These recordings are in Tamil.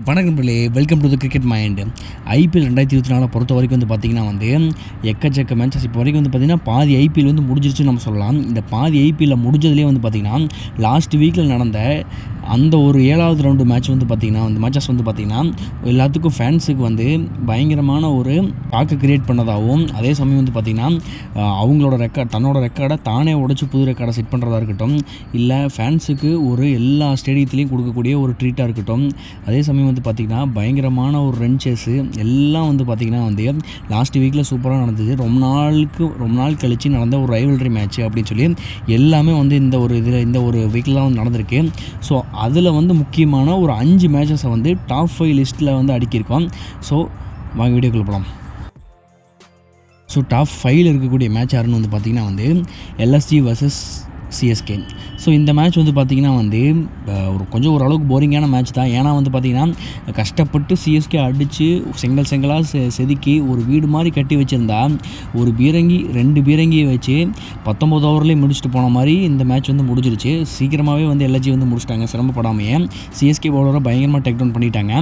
வணக்கம் பிள்ளை, welcome to the cricket mind. IPL 2024 பொறுத்த வரைக்கும் வந்து பார்த்திங்கன்னா எக்கச்சக்க மேட்சஸ் இப்போ வரைக்கும் வந்து பார்த்திங்கன்னா பாதி ஐபிஎல் வந்து முடிஞ்சிருச்சுன்னு நம்ம சொல்லலாம். இந்த பாதி ஐபிஎல்லில் முடிஞ்சதுலேயே வந்து பார்த்திங்கன்னா லாஸ்ட் வீக்கில் நடந்த அந்த ஒரு 7வது ரவுண்டு மேட்ச் வந்து பார்த்திங்கன்னா அந்த மேட்சஸ் வந்து பார்த்திங்கன்னா எல்லாத்துக்கும் ஃபேன்ஸுக்கு வந்து பயங்கரமான ஒரு டாக்கை க்ரியேட் பண்ணதாகவும், அதே சமயம் வந்து பார்த்திங்கன்னா அவங்களோட தன்னோட ரெக்கார்டை தானே உடச்சி புது ரெக்கார்டை செட் பண்ணுறதா இருக்கட்டும், இல்லை ஃபேன்ஸுக்கு ஒரு எல்லா ஸ்டேடியத்துலேயும் கொடுக்கக்கூடிய ஒரு ட்ரீட்டாக இருக்கட்டும், அதே சமயம் வந்து பார்த்திங்கன்னா பயங்கரமான ஒரு ரன் சேஸு எல்லாம் வந்து பார்த்திங்கன்னா லாஸ்ட் வீக்கில் சூப்பராக நடந்தது. ரொம்ப நாள் கழித்து நடந்த ஒரு ரைவல்ரி மேட்ச்சு அப்படின்னு சொல்லி எல்லாமே வந்து இந்த ஒரு வீக்கில் தான் வந்து நடந்திருக்கு. ஸோ அதில் வந்து முக்கியமான ஒரு 5 மேட்சஸை வந்து டாப் 5 லிஸ்ட்டில் வந்து அடுக்கியிருக்கோம். ஸோ வாங்க வீடியோக்குள்ள போகலாம். ஸோ டாப் 5ல் இருக்கக்கூடிய மேட்ச் யாருன்னு வந்து பார்த்திங்கன்னா எல்எஸ்ஜி வர்சஸ் சிஎஸ்கே. ஸோ இந்த மேட்ச் வந்து பார்த்திங்கன்னா கொஞ்சம் ஓரளவுக்கு போரிங்கான மேட்ச் தான். ஏன்னா வந்து பார்த்திங்கன்னா கஷ்டப்பட்டு சிஎஸ்கே அடித்து செங்கலாக செதுக்கி ஒரு வீடு மாதிரி கட்டி வச்சுருந்தா ஒரு பீரங்கி 2 பீரங்கியை வச்சு 19 ஓவர்லேயே முடிச்சுட்டு போன மாதிரி இந்த மேட்ச் வந்து முடிஞ்சிருச்சு. சீக்கிரமாகவே வந்து எல்எஸ்ஜி வந்து முடிச்சிட்டாங்க சிரமப்படாமையே. சிஎஸ்கே பவுலரை பயங்கரமாக டேக் டவுன் பண்ணிட்டாங்க.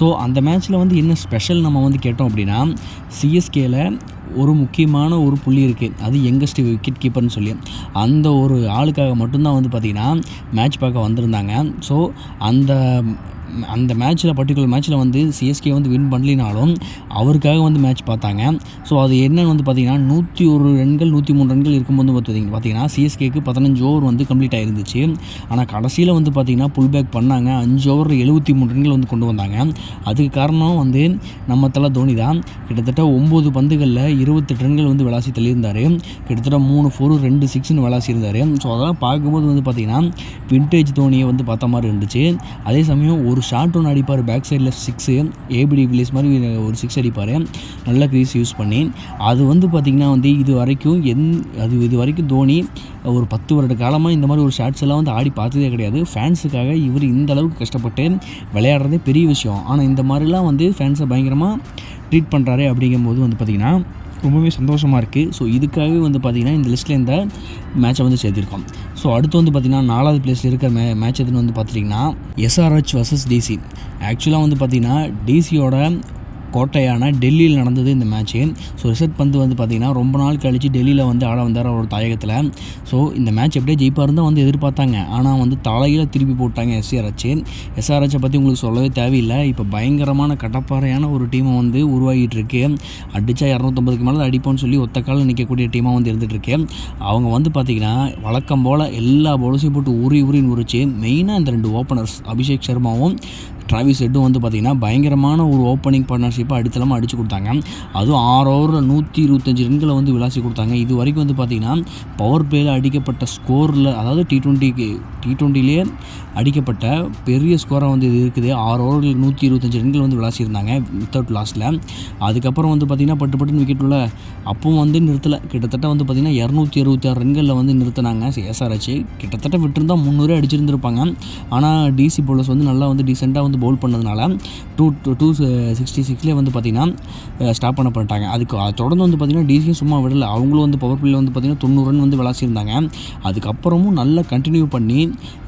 ஸோ அந்த மேட்ச்சில் வந்து என்ன ஸ்பெஷல் நம்ம வந்து கேட்டோம் அப்படின்னா, சிஎஸ்கேயில் ஒரு முக்கியமான ஒரு புள்ளி இருக்குது, அது யங்கஸ்ட் விக்கெட் கீப்பர்னு சொல்லி அந்த ஒரு ஆளுக்காக மட்டும்தான் வந்து பார்த்திங்கன்னா மேட்ச் பார்க்க வந்திருந்தாங்க. ஸோ அந்த பர்டிகுலர் மேட்ச்சில் வந்து சிஎஸ்கே வந்து வின் பண்ணலினாலும் அவருக்காக வந்து மேட்ச் பார்த்தாங்க. ஸோ அது என்னன்னு வந்து பார்த்திங்கன்னா 101 ரன்கள் 103 ரன்கள் இருக்கும்போது பார்த்திங்கன்னா சிஎஸ்கேக்கு 15 ஓவர் வந்து கம்ப்ளீட் ஆகிருந்துச்சு. ஆனால் கடைசியில் வந்து பார்த்திங்கன்னா புல் பேக் பண்ணாங்க. 5 ஓவர் 73 ரன்கள் வந்து கொண்டு வந்தாங்க. அதுக்கு காரணம் வந்து நம்ம தலை தோனி தான். கிட்டத்தட்ட 9 பந்துகளில் 28 ரன்கள் வந்து விளாசி தள்ளியிருந்தார். கிட்டத்தட்ட 3 4 2 6ன்னு விளாசியிருந்தார். ஸோ அதெல்லாம் பார்க்கும்போது வந்து பார்த்திங்கன்னா வின்டேஜ் தோனியை வந்து பார்த்த மாதிரி இருந்துச்சு. அதே சமயம் ஒரு ஷாட் ஒன்று அடிப்பார் பேக் சைடில் 6, ஏபிடி வில்லியர்ஸ் மாதிரி ஒரு 6 அடிப்பார் நல்ல க்ரீஸ் யூஸ் பண்ணி. அது வந்து பார்த்திங்கன்னா இது வரைக்கும் தோனி ஒரு 10 வருட காலமாக இந்த மாதிரி ஒரு ஷாட்ஸ் எல்லாம் வந்து ஆடி பார்த்ததே கிடையாது. ஃபேன்ஸுக்காக இவர் இந்த அளவுக்கு கஷ்டப்பட்டு விளையாடுறதே பெரிய விஷயம். ஆனால் இந்த மாதிரிலாம் வந்து ஃபேன்ஸை பயங்கரமாக ட்ரீட் பண்ணுறாரு. அப்படிங்கும்போது வந்து பார்த்திங்கன்னா ரொம்பவே சந்தோஷமாக இருக்குது. ஸோ இதுக்காகவே வந்து பார்த்திங்கன்னா இந்த லிஸ்ட்டில் இந்த மேட்சை வந்து சேர்த்திருக்கோம். ஸோ அடுத்து வந்து பார்த்திங்கன்னா 4வது பிளேஸில் இருக்கிற மேட்ச் எதுன்னு வந்து பார்த்திங்கன்னா எஸ்ஆர்ஹெச் வர்சஸ் டிசி. ஆக்சுவலாக வந்து பார்த்திங்கன்னா டிசியோட கோட்டையான டெல்லியில் நடந்தது இந்த மேட்ச்சு. ஸோ ரிஷப் பந்த் வந்து பார்த்திங்கன்னா ரொம்ப நாள் கழித்து டெல்லியில் வந்து ஆட வந்தார் அவரோட தாயகத்தில். ஸோ இந்த மேட்ச் எப்படியே ஜெயிப்பார் தான் வந்து எதிர்பார்த்தாங்க. ஆனால் வந்து தலையில் திருப்பி போட்டாங்க எஸ்ஆர்ஹெச்சை பற்றி உங்களுக்கு சொல்லவே தேவையில்லை. இப்போ பயங்கரமான கடப்பாறையான ஒரு டீமை வந்து உருவாகிட்டு இருக்கு. அடித்தா 250க்கு மேலே அடிப்போம்னு சொல்லி ஒத்த காலில் நிற்கக்கூடிய டீமாக வந்து இருந்துகிட்ருக்கு. அவங்க வந்து பார்த்திங்கன்னா வழக்கம் போல் எல்லா பவுலர்ஸையும் போட்டு உரின்னு உரிச்சு மெயினாக இந்த 2 ஓப்பனர்ஸ் அபிஷேக் சர்மாவும் டிராவிஸ் ஹெட்டும் வந்து பார்த்திங்கன்னா பயங்கரமான ஒரு ஓப்பனிங் பார்ட்னர்ஷிப்பை அடித்தளமாக அடித்து கொடுத்தாங்க. அதுவும் 6 ஓவரில் 125 ரன்களை வந்து விளாசி கொடுத்தாங்க. இது வரைக்கும் வந்து பார்த்திங்கன்னா பவர் பிளேயில் அடிக்கப்பட்ட ஸ்கோரில், அதாவது டி20லேயே அடிக்கப்பட்ட பெரிய ஸ்கோராக வந்து இது இருக்குது. 6 ஓவரில் 125 ரன்கள் வந்து விளாசியிருந்தாங்க வித்தவுட் லாஸில். அதுக்கப்புறம் வந்து பார்த்திங்கன்னா பட்டுன்னு விக்கெட் உள்ள அப்பவும் வந்து நிறுத்தலை. கிட்டத்தட்ட வந்து பார்த்திங்கன்னா 266 ரன்களில் வந்து நிறுத்தினாங்க எஸ்ஆர்ஹெச். கிட்டத்தட்ட விட்டுருந்தால் 300 அடிச்சிருந்துருப்பாங்க. ஆனால் டிசி பவுலர்ஸ் வந்து நல்லா வந்து டீசெண்டாக வந்து பவுல் பண்ணதுனால 266 வந்து பார்த்திங்கன்னா ஸ்டாப் பண்ணிட்டாங்க. அதுக்கு தொடர்ந்து வந்து பார்த்திங்கன்னா டிசியும் சும்மா விடலை. அவங்களும் வந்து பவர் பிளேயில் வந்து பார்த்திங்கன்னா 90 ரன் வந்து விளாசியிருந்தாங்க. அதுக்கப்புறமும் நல்லா கண்டினியூ பண்ணி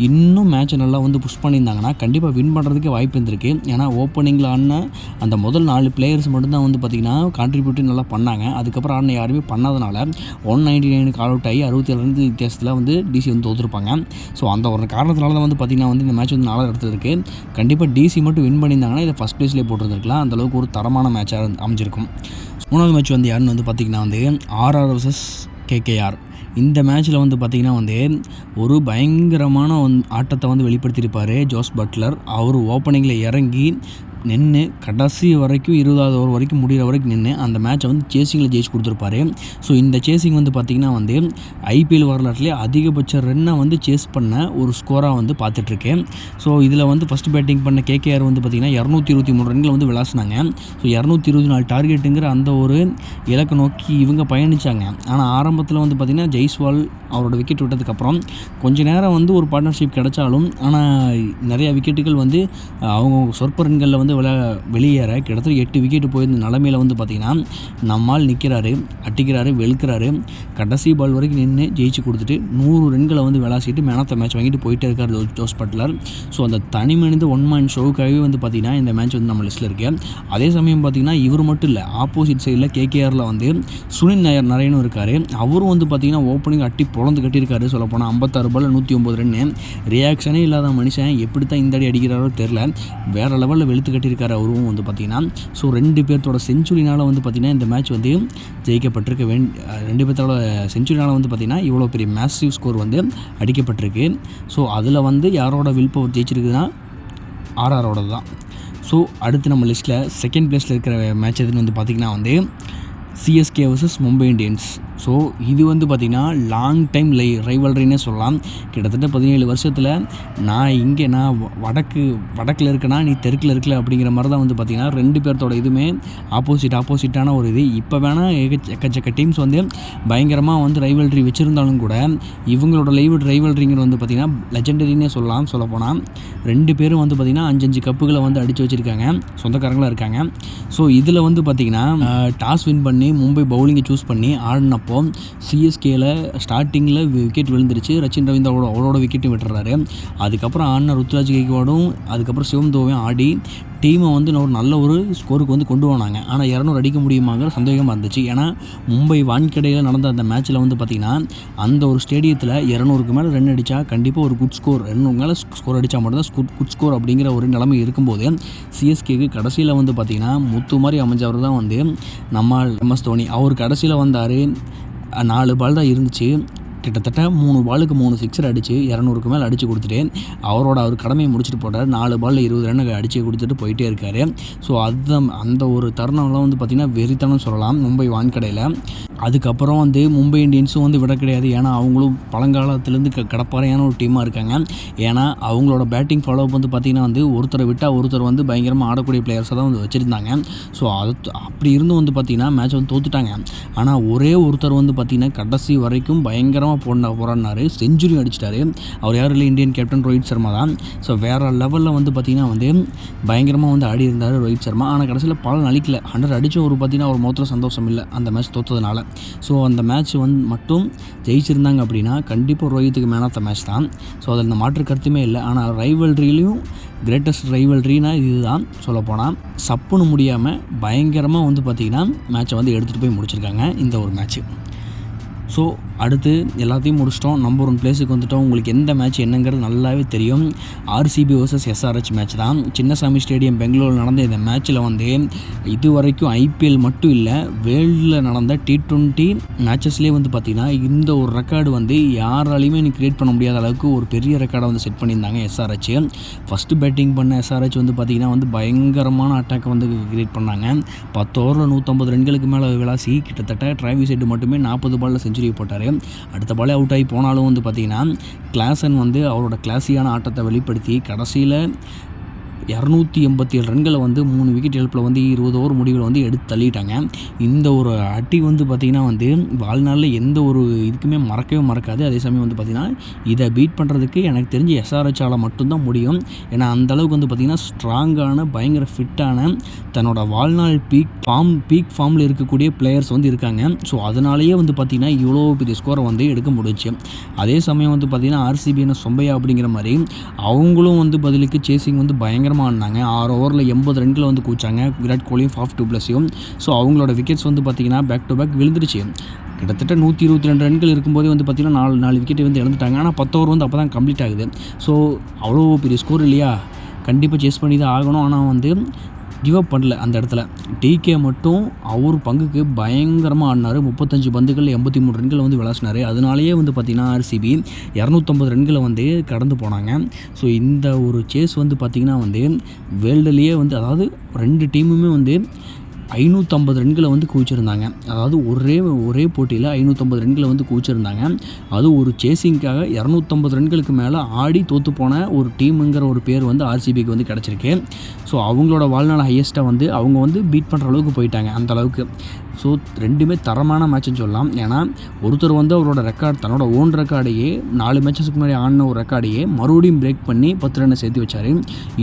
இன்னும் மேட்சை நல்லா வந்து புஷ் பண்ணியிருந்தாங்கன்னா கண்டிப்பாக வின் பண்ணுறதுக்கு வாய்ப்பு இருந்திருக்கு. ஏன்னா ஓப்பனிங்கில் ஆடின அந்த முதல் 4 பிளேயர்ஸ் மட்டும்தான் வந்து பார்த்திங்கன்னா கான்ட்ரிபியூட்டி நல்லா பண்ணாங்க. அதுக்கப்புறம் ஆடின யாருமே பண்ணாதனால 199 கால் அவுட் ஆகி 67 ரன் வித்தியாசத்தில் வந்து டிசி வந்து தோற்றுருப்பாங்க. ஸோ அந்த ஒரு காரணத்தினால தான் வந்து பார்த்திங்கன்னா வந்து இந்த மேட்ச் வந்து 4வது இடத்துல இருக்குது. கண்டிப்பாக டிசி மட்டும் வின் பண்ணியிருந்தாங்கன்னா இதை ஃபஸ்ட் பிளேஸ்லேயே போட்டுருந்துருக்கலாம். அந்தளவுக்கு ஒரு தரமான மேட்சாக அமைஞ்சிருக்கும். 3வது மேட்ச் வந்து யாருன்னு வந்து பார்த்திங்கன்னா ஆர்ஆர் வர்சஸ் கேகேஆர். இந்த மேட்ச்சில் வந்து பார்த்திங்கன்னா ஒரு பயங்கரமான ஆட்டத்தை வந்து வெளிப்படுத்தியிருப்பார் ஜோஸ் பட்லர். அவர் ஓப்பனிங்கில் இறங்கி நின்று கடைசி வரைக்கும் 20வது ஓவர் வரைக்கும் முடிகிற வரைக்கும் நின்று அந்த மேட்சை வந்து சேசிங்கில் ஜெயிச்சு கொடுத்துருப்பாரு. ஸோ இந்த சேசிங் வந்து பார்த்திங்கன்னா ஐபிஎல் வரலாற்றிலே அதிகபட்ச ரன்னை வந்து சேஸ் பண்ண ஒரு ஸ்கோராக வந்து பார்த்துட்ருக்கு. ஸோ இதில் வந்து ஃபஸ்ட் பேட்டிங் பண்ண கேகேஆர் வந்து பார்த்திங்கன்னா 223 ரன்கள் வந்து விளாசினாங்க. ஸோ 224 டார்கெட்டுங்கிற அந்த ஒரு இலக்கை நோக்கி இவங்க பயணித்தாங்க. ஆனால் ஆரம்பத்தில் வந்து பார்த்திங்கன்னா ஜெய்ஸ்வால் அவரோட விக்கெட் விட்டதுக்கப்புறம் கொஞ்சம் நேரம் வந்து ஒரு பார்ட்னர்ஷிப் கிடைச்சாலும் ஆனால் நிறையா விக்கெட்டுகள் வந்து அவங்க சொற்ப ரன்களில் வந்து வந்து வெளியேற கிட்டத்தட்ட 8 விக்கெட்டு போயிருந்த நிலமையில் வந்து பார்த்திங்கன்னா நம்மால் நிற்கிறாரு, அட்டிக்கிறாரு, வெளுக்கிறாரு. கடைசி பால் வரைக்கும் நின்று ஜெயிச்சு கொடுத்துட்டு 100 ரன்களை வந்து விளாசிட்டு மேன் ஆஃப் த மேட்ச் வாங்கிட்டு போயிட்டே இருக்கார் ஜோஸ் பட்லர். ஸோ அந்த தனி மனித ஒன் மேன் ஷோவுக்காகவே வந்து பார்த்திங்கன்னா இந்த மேட்ச் வந்து நம்ம லிஸ்ட்டில் இருக்குது. அதே சமயம் பார்த்திங்கன்னா இவர் மட்டும் இல்லை, ஆப்போசிட் சைடில் கேகேஆரில் வந்து சுனில் நரேனும் இருக்கார். அவரும் வந்து பார்த்திங்கன்னா ஓப்பனிங் அட்டி பொழந்து கட்டியிருக்காரு. சொல்லப்போனால் 56 பால் 109 ரன்னு. ரியாக்ஷனே இல்லாத மனுஷன் எப்படி தான் இந்த அடி அடிக்கிறாரோ தெரில, வேறு லெவலில் வெளுத்து கட்டியிருக்காரு அவரும் வந்து பார்த்திங்கன்னா. ஸோ 2 பேர்த்தோட செஞ்சுரினால் வந்து பார்த்திங்கன்னா இந்த மேட்ச் வந்து ஜெயிக்கப்பட்டிருக்க 2 பேர்த்தோட செஞ்சுரினால் வந்து பார்த்திங்கன்னா இவ்வளோ பெரிய மேசிவ் ஸ்கோர் வந்து அடிக்கப்பட்டிருக்கு. ஸோ அதில் வந்து யாரோட வில் பவர் ஜெயிச்சிருக்குதுன்னா ஆர்ஆரோட தான். ஸோ அடுத்து நம்ம லிஸ்ட்டில் செகண்ட் பிளேஸில் இருக்கிற மேட்ச் எதுன்னு வந்து பார்த்திங்கன்னா வந்து CSK vs Mumbai Indians. So இது வந்து பார்த்திங்கன்னா லாங் டைம் ரைவல்ரின்னே சொல்லலாம். கிட்டத்தட்ட 17 வருஷத்தில் நான் வடக்கில் இருக்கேனா நீ தெற்கில் இருக்கல அப்படிங்கிற மாதிரி தான் வந்து பார்த்திங்கன்னா 2 பேர்த்தோட இதுவுமே ஆப்போசிட்டான ஒரு இது. இப்போ வேணால் எக்கச்சக்க டீம்ஸ் வந்து பயங்கரமாக வந்து ரைவல்ரி வச்சுருந்தாலும் கூட இவங்களோட ரைவல்ரிங்கிற வந்து பார்த்திங்கன்னா லெஜெண்டரின்னே சொல்லப்போனால் 2 பேரும் வந்து பார்த்திங்கன்னா 5 கப்புகளை வந்து அடித்து வச்சுருக்காங்க, சொந்தக்காரங்களாக இருக்காங்க. ஸோ இதில் வந்து பார்த்திங்கன்னா டாஸ் வின் பண்ணி மும்பை பவுலிங்கை சூஸ் பண்ணி ஆடினப்போ சிஎஸ்கேயில் ஸ்டார்டிங்கில் விக்கெட் விழுந்துருச்சு. ரச்சின் ரவீந்திரா அவரோட விக்கெட்டும் விட்டுறாரு. அதுக்கப்புறம் ஆடின ருத்ராஜ் கெய்க்வாடும் அதுக்கப்புறம் சிவம் துபேவும் ஆடி டீமை வந்து ஒரு நல்ல ஒரு ஸ்கோருக்கு வந்து கொண்டு வந்தாங்க. ஆனால் 200 அடிக்க முடியுமாங்கிற சந்தேகமாக இருந்துச்சு. ஏன்னா மும்பை வான்கடையில் நடந்த அந்த மேட்ச்சில் வந்து பார்த்திங்கன்னா அந்த ஒரு ஸ்டேடியத்தில் 200க்கு மேலே ரன் அடித்தா கண்டிப்பாக ஒரு குட் ஸ்கோர், 200 மேலே ஸ்கோர் அடித்தா மட்டும்தான் குட் ஸ்கோர் அப்படிங்கிற ஒரு நிலைமை இருக்கும்போது சிஎஸ்கேக்கு கடைசியில் வந்து பார்த்திங்கன்னா முத்து மாதிரி அமைஞ்சவர் தான் வந்து MS தோனி. அவர் கடைசியில் வந்தார், 4 பால் தான் இருந்துச்சு. கிட்டத்தட்ட 3 பாலுக்கு 3 சிக்ஸர் அடித்து 200க்கு மேலே அடித்து கொடுத்துட்டு அவர் கடமையை முடிச்சுட்டு போட்டார். 4 பாலில் 20 ரன் அடித்து கொடுத்துட்டு போயிட்டே இருக்கார். ஸோ அந்த ஒரு தருணம்லாம் வந்து பார்த்திங்கன்னா வெறித்தனம் சொல்லலாம் மும்பை வான்கடையில். அதுக்கப்புறம் வந்து மும்பை இந்தியன்ஸும் வந்து விட கிடையாது. ஏன்னா அவங்களும் பழங்காலத்துலேருந்து கடப்பாறையான ஒரு டீமாக இருக்காங்க. ஏன்னா அவங்களோட பேட்டிங் ஃபாலோஅப் வந்து பார்த்திங்கன்னா வந்து ஒருத்தரை விட்டால் ஒருத்தர் வந்து பயங்கரமாக ஆடக்கூடிய பிளேயர்ஸை தான் வந்து வச்சுருந்தாங்க. ஸோ அப்படி இருந்தும் வந்து பார்த்திங்கன்னா மேட்ச் வந்து தோத்துட்டாங்க. ஆனால் ஒரே ஒருத்தர் வந்து பார்த்திங்கன்னா கடைசி வரைக்கும் பயங்கரமாக போராடினார், செஞ்சுரி அடிச்சிட்டாரு. அவர் யாரும் இல்லை, இந்தியன் கேப்டன் ரோஹித் சர்மா தான். ஸோ வேறு லெவலில் வந்து பார்த்திங்கன்னா வந்து பயங்கரமாக வந்து ஆடி இருந்தார் ரோஹித் சர்மா. ஆனால் கடைசியில் பலன் அளிக்கல. 100 அடித்து ஒரு பார்த்திங்கன்னா ஒரு மொத்தத்தில் சந்தோஷம் இல்லை அந்த மேட்ச் தோற்றதுனால. ஸோ அந்த மேட்ச் வந்து மட்டும் ஜெயிச்சிருந்தாங்க அப்படின்னா கண்டிப்பாக ரோஹித்துக்கு மேன் ஆஃப் த மேட்ச் தான். ஸோ அதில் இந்த மாற்று கருத்துமே இல்லை. ஆனால் ரைவல்ரிலையும் கிரேட்டஸ்ட் ரைவல்ரினா இதுதான் சொல்லப்போனால். சப்புன்னு முடியாமல் பயங்கரமாக வந்து பார்த்திங்கன்னா மேட்சை வந்து எடுத்துகிட்டு போய் முடிச்சிருக்காங்க இந்த ஒரு மேட்ச்சு. ஸோ அடுத்து எல்லாத்தையும் முடிச்சிட்டோம், நம்பர் 1 பிளேஸுக்கு வந்துட்டோம். உங்களுக்கு எந்த மேட்ச் என்னங்கிறது நல்லாவே தெரியும். RCB vs SRH மேட்ச் தான். சின்னசாமி ஸ்டேடியம் பெங்களூரில் நடந்த இந்த மேட்ச்சில் வந்து இது வரைக்கும் IPL மட்டும் இல்லை, வேர்ல்டில் நடந்த T20 மேட்சஸ்லேயே வந்து பார்த்திங்கன்னா இந்த ஒரு ரெக்கார்டு வந்து யாராலையுமே கிரியேட் பண்ண முடியாத அளவுக்கு ஒரு பெரிய ரெக்கார்டை வந்து செட் பண்ணியிருந்தாங்க SRH. ஃபஸ்ட்டு பேட்டிங் பண்ண SRH வந்து பார்த்திங்கன்னா வந்து பயங்கரமான அட்டாக்கை வந்து கிரியேட் பண்ணாங்க. 10 ஓவரில் 150 ரன்களுக்கு மேலே விளாசி கிட்டத்தட்ட டிராவிஸ் ஹெட் மட்டுமே 40 பாலில் செஞ்சுரி போட்டார். அடுத்த பாலே அவுட் ஆகி போனாலும் வந்து பார்த்திங்கன்னா கிளாசன் வந்து அவரோட கிளாஸியான ஆட்டத்தை வெளிப்படுத்தி கடைசியில் 287 ரன்களை வந்து 3 விக்கெட் இழப்பில் வந்து 20 ஓவர் முடிவில் வந்து எடுத்து தள்ளிட்டாங்க. இந்த ஒரு அடி வந்து பார்த்திங்கன்னா வந்து வாழ்நாளில் எந்த ஒரு இதுக்குமே மறக்காது. அதே சமயம் வந்து பார்த்திங்கன்னா இதை பீட் பண்ணுறதுக்கு எனக்கு தெரிஞ்சு SRHால் மட்டும்தான் முடியும். ஏன்னா அந்தளவுக்கு வந்து பார்த்திங்கன்னா ஸ்ட்ராங்கான பயங்கர ஃபிட்டான தன்னோட வாழ்நாள் பீக் ஃபார்மில் இருக்கக்கூடிய பிளேயர்ஸ் வந்து இருக்காங்க. ஸோ அதனாலேயே வந்து பார்த்திங்கன்னா இவ்வளோ பெரிய ஸ்கோரை வந்து எடுக்க முடிச்சு. அதே சமயம் வந்து பார்த்திங்கன்னா RCB சொம்பையா அப்படிங்கிற மாதிரி அவங்களும் வந்து பதிலுக்கு சேசிங் வந்து பயங்கரமாக ஆடினாங்க. 6 ஓவரில் 80 ரன்களை வந்து கூச்சாங்க. விராட் கோலியும் ஃபாஃப் டூப்ளஸையும். ஸோ அவங்களோட விக்கெட்ஸ் வந்து பார்த்திங்கன்னா பேக் டு பேக் விழுந்துருச்சு. கிட்டத்தட்ட 122 ரன்கள் இருக்கும்போதே வந்து பார்த்திங்கன்னா 4 விக்கெட்டை வந்து இழந்துட்டாங்க. ஆனால் 10 ஓவர் வந்து அப்போ தான் கம்ப்ளீட் ஆகுது. ஸோ அவ்வளோ பெரிய ஸ்கோர் இல்லையா, கண்டிப்பாக சேஸ் பண்ணி தான் ஆகணும். ஆனால் வந்து கிவ் அப் பண்ணல அந்த இடத்துல. டிகே மட்டும் அவர் பங்குக்கு பயங்கரமாக ஆடினார். 35 பந்துகள் 83 ரன்களை வந்து விளாசினார். அதனாலேயே வந்து பார்த்திங்கன்னா RCB 250 ரன்களை வந்து கடந்து போனாங்க. ஸோ இந்த ஒரு சேஸ் வந்து பார்த்திங்கன்னா வந்து வேர்ல்டுலேயே வந்து அதாவது 2 டீமுமே வந்து 550 ரன்களை வந்து குவிச்சிருந்தாங்க. அதாவது ஒரே போட்டியில் 550 ரன்களை வந்து குவிச்சிருந்தாங்க. அது ஒரு சேசிங்காக 250 ரன்களுக்கு மேலே ஆடி தோற்று போன ஒரு டீமுங்கிற ஒரு பேர் வந்து ஆர்சிபிக்கு வந்து கிடச்சிருக்கு. ஸோ அவங்களோட வாழ்நாள் ஹையஸ்ட்டாக வந்து அவங்க வந்து பீட் பண்ணுற அளவுக்கு போயிட்டாங்க அந்த அளவுக்கு. ஸோ ரெண்டுமே தரமான மேட்ச்னு சொல்லலாம். ஏன்னா ஒருத்தர் வந்து அவரோட ரெக்கார்ட் தன்னோட ஓன் ரெக்கார்டையே 4 மேட்சஸ்க்கு முன்னாடி ஆடின ஒரு ரெக்கார்டையே மறுபடியும் பிரேக் பண்ணி 10 ரன்னை சேர்த்து வச்சார்.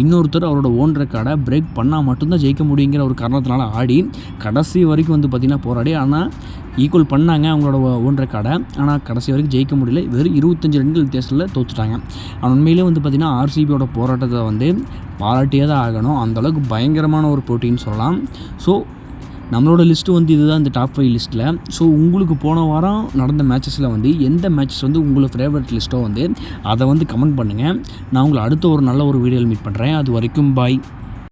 இன்னொருத்தர் அவரோட ஓன் ரெக்கார்டை பிரேக் பண்ணால் மட்டும்தான் ஜெயிக்க முடியுங்கிற ஒரு காரணத்தினால ஆடி கடைசி வரைக்கும் வந்து பார்த்திங்கன்னா போராடி ஆனால் ஈக்குவல் பண்ணாங்க அவங்களோட ஓன் ரெக்கார்டை. ஆனால் கடைசி வரைக்கும் ஜெயிக்க முடியல. வெறும் 25 ரன்கள் வித்தியாசத்தில் தோற்றுட்டாங்க. ஆனால் உண்மையிலே வந்து பார்த்திங்கன்னா ஆர்சிபியோட போராட்டத்தை வந்து பாராட்டியே தான் ஆகணும். அந்தளவுக்கு பயங்கரமான ஒரு போட்டின்னு சொல்லலாம். ஸோ நம்மளோட லிஸ்ட்டு வந்து இதுதான் இந்த டாப் 5 லிஸ்ட்டில். ஸோ உங்களுக்கு போன வாரம் நடந்த மேட்சஸில் வந்து எந்த மேட்சஸ் வந்து உங்களுக்கு ஃபேவரட் லிஸ்ட்டோ வந்து அதை வந்து கமெண்ட் பண்ணுங்கள். நான் உங்களை அடுத்த ஒரு நல்ல ஒரு வீடியோவில் மீட் பண்ணுறேன். அது வரைக்கும் பாய்.